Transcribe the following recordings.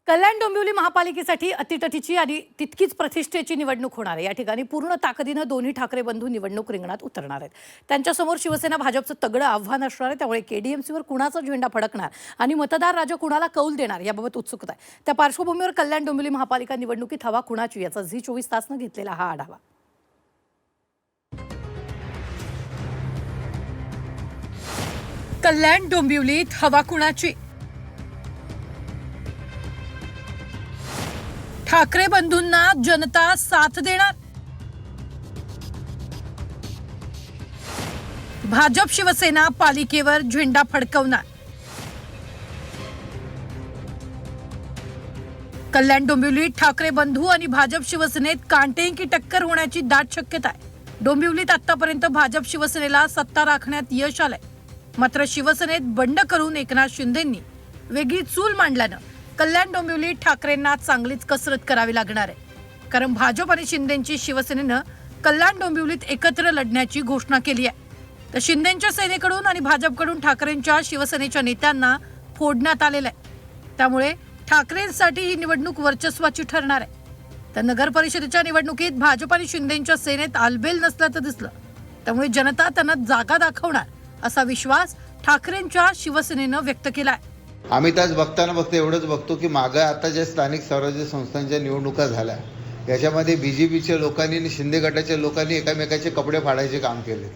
कल्याण डोंबिवली महापालिकेसाठी अतिटतीची आणि तितकीच प्रतिष्ठेची निवडणूक होणार आहे। या ठिकाणी पूर्ण ताकदीनं दोन्ही ठाकरे बंधू निवडणूक रिंगणात उतरणार आहेत। त्यांच्यासमोर शिवसेना भाजपचं तगडं आव्हान असणार आहे। त्यामुळे केडीएमसीवर कुणाचा झेंडा फडकणार आणि मतदार राजा कुणाला कौल देणार याबाबत उत्सुकता आहे। त्या पार्श्वभूमीवर कल्याण डोंबिवली महापालिका निवडणुकीत हवा कुणाची याचा झी24 तासनं घेतलेला हा आढावा। कल्याण डोंबिवलीत हवा कुणाची? ठाकरे बंधूंना जनता साथ देणार? भाजप शिवसेना पालिकेवर झेंडा फडकवणार? कल्याण डोंबिवलीत ठाकरे बंधू आणि भाजप शिवसेनेत कांटेकी टक्कर होण्याची दाट शक्यता आहे। डोंबिवलीत आतापर्यंत भाजप शिवसेनेला सत्ता राखण्यात यश आलंय, मात्र शिवसेनेत बंड करून एकनाथ शिंदेंनी वेगळी चूल मांडल्यानं कल्याण डोंबिवलीत ठाकरेंना चांगलीच कसरत करावी लागणार आहे। कारण भाजप आणि शिंदेंची शिवसेनेनं कल्याण डोंबिवलीत एकत्र लढण्याची घोषणा केली आहे। तर शिंदेंच्या सेनेकडून आणि भाजपकडून ठाकरेंच्या शिवसेनेच्या नेत्यांना फोडण्यात आलेलं आहे। त्यामुळे ठाकरेंसाठी ही निवडणूक वर्चस्वाची ठरणार आहे। तर नगर परिषदेच्या निवडणुकीत भाजप आणि शिंदेंच्या सेनेत आलबेल नसल्याचं दिसलं, त्यामुळे जनता त्यांना जागा दाखवणार असा विश्वास ठाकरेंच्या शिवसेनेनं व्यक्त केलाय। आम्ही त्याच बघताना एवढंच बघतो की मागं आता ज्या स्थानिक स्वराज्य संस्थांच्या निवडणुका झाल्या याच्यामध्ये बीजेपीच्या लोकांनी आणि शिंदे गटाच्या लोकांनी एकामेकाचे कपडे फाडायचे काम केले।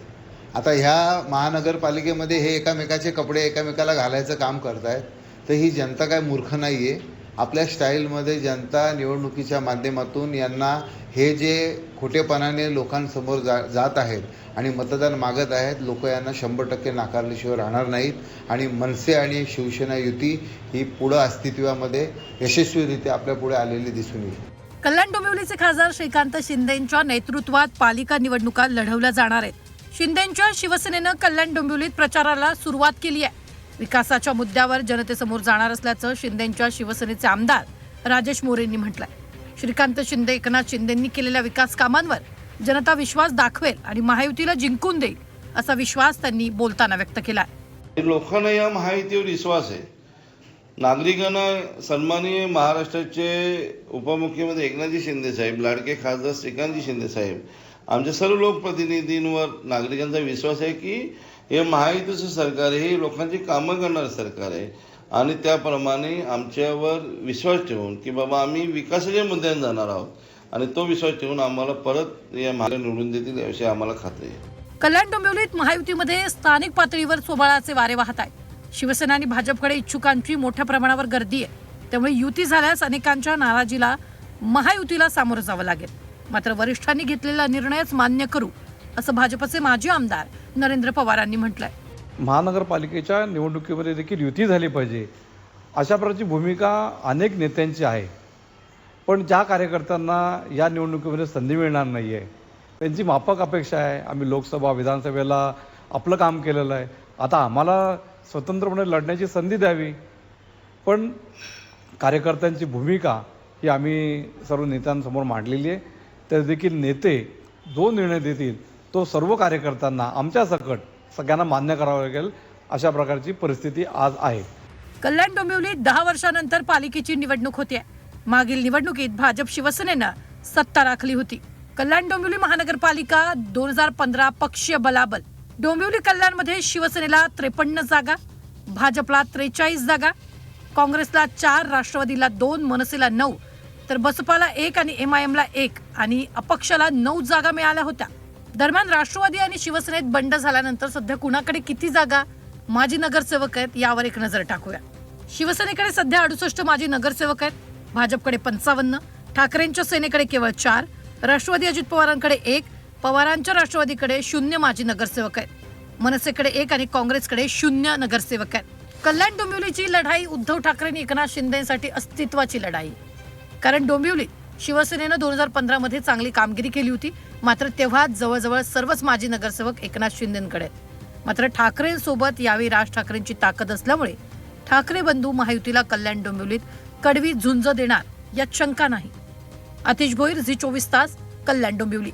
आता ह्या महानगरपालिकेमध्ये हे एकामेकाचे कपडे एकामेकाला घालायचं काम करतायत। तर ही जनता काय मूर्ख नाही आहे। आपल्या स्टाईलमध्ये जनता निवडणुकीच्या माध्यमातून यांना हे जे खोटेपणाने लोकांसमोर जात आहेत आणि मतदान मागत आहेत, लोक यांना 100% नाकारल्याशिवाय राहणार नाहीत आणि मनसे आणि शिवसेना युती ही पुढे अस्तित्वामध्ये यशस्वीरित्या आपल्या पुढे आलेली दिसून येईल। कल्याण डोंबिवलीचे खासदार श्रीकांत शिंदेंच्या नेतृत्वात पालिका निवडणुका लढवल्या जाणार आहेत। शिंदेंच्या शिवसेनेनं कल्याण डोंबिवलीत प्रचाराला सुरुवात केली आहे। विकासाच्या मुद्द्यावर जनतेसमोर जाणार असल्याचं शिंदेंच्या शिवसेनेचे आमदार राजेश मोरेंनी म्हटलंय। श्रीकांत शिंदे एकनाथ शिंदेंनी केलेल्या विकास कामांवर जनता विश्वास दाखवेल आणि महायुतीला जिंकून देईल असा विश्वास त्यांनी बोलताना व्यक्त केलाय। लोकांना या महायुतीवर विश्वास आहे। नागरिकांना सन्माननीय महाराष्ट्राचे उपमुख्यमंत्री एकनाथजी शिंदे साहेब, लाडके खासदार श्रीकांतजी शिंदे साहेब, आमच्या सर्व लोकप्रतिनिधींवर नागरिकांचा विश्वास आहे की हे महायुतीचं सरकार हे लोकांची कामं करणारं सरकार आहे आणि त्याप्रमाणे आमच्यावर विश्वास ठेवून की बाबा आम्ही विकासाच्या मुद्द्याने जाणार आहोत आणि तो विश्वास ठेवून आम्हाला परत या महायुतीला निवडून देतील याविषयी आम्हाला खात्री आहे। कल्याण डोंबिवलीत महायुतीमध्ये स्थानिक पातळीवर स्वबळाचे वारे वाहत आहेत। शिवसेना आणि भाजपकडे इच्छुकांची मोठ्या प्रमाणावर गर्दी आहे। त्यामुळे युती झाल्यास अनेकांच्या नाराजीला महायुतीला सामोरं जावं लागेल। मात्र वरिष्ठांनी घेतलेला निर्णयच मान्य करू असं भाजपचे माजी आमदार नरेंद्र पवारांनी म्हटलंय। महानगरपालिकेच्या निवडणुकीमध्ये देखील युती झाली पाहिजे अशा प्रकारची भूमिका अनेक नेत्यांची आहे, पण ज्या कार्यकर्त्यांना या निवडणुकीमध्ये संधी मिळणार नाही आहे त्यांची माफक अपेक्षा आहे। आम्ही लोकसभा विधानसभेला आपलं काम केलेलं आहे, आता आम्हाला स्वतंत्रपणे लढण्याची संधी द्यावी। पण कार्यकर्त्यांची भूमिका ही आम्ही सर्व नेत्यांसमोर मांडलेली आहे। तर देखील नेते जो निर्णय देतील तो सर्व कार्यकर्त्यांना आमच्या सकट सगळ्यांना मान्य करावं लागेल, अशा प्रकारची परिस्थिती आज आहे। कल्याण डोंबिवलीत 10 वर्षांनंतर पालिकेची निवडणूक होते। मागील निवडणुकीत भाजप शिवसेनेनं सत्ता राखली होती। कल्याण डोंबिवली महानगरपालिका 2015 पक्षीय बलाबल। डोंबिवली कल्याणमध्ये शिवसेनेला 53 जागा, भाजपला 43 जागा, काँग्रेसला 4, राष्ट्रवादीला 2, मनसेला 9, तर बसपाला 1 आणि MIMला 1 आणि अपक्षाला 9 जागा मिळाल्या होत्या। दरम्यान राष्ट्रवादी आणि शिवसेनेत बंड झाल्यानंतर सध्या कुणाकडे किती जागा माजी नगरसेवक आहेत यावर एक नजर टाकूया। शिवसेनेकडे सध्या 68 माजी नगरसेवक आहेत, भाजपकडे 55, ठाकरेंच्या सेनेकडे केवळ 4, राष्ट्रवादी अजित पवारांकडे 1, पवारांच्या राष्ट्रवादीकडे 0 माजी नगरसेवक आहेत, मनसेकडे 1 आणि काँग्रेसकडे 0 नगरसेवक आहेत। कल्याण डोंबिवलीची लढाई उद्धव ठाकरेंनी एकनाथ शिंदेसाठी अस्तित्वाची लढाई, कारण डोंबिवलीत शिवसेनेनं 2015 मध्ये चांगली कामगिरी केली होती, मात्र तेव्हा जवळजवळ सर्वच माजी नगरसेवक एकनाथ शिंदेंकडे। मात्र ठाकरेंसोबत यावेळी राज ठाकरेंची ताकद असल्यामुळे ठाकरे बंधू महायुतीला कल्याण डोंबिवलीत कडवी झुंज देणार यात शंका नाही। आतिश भोईर, झी24 तास, कल्याण डोंबिवली।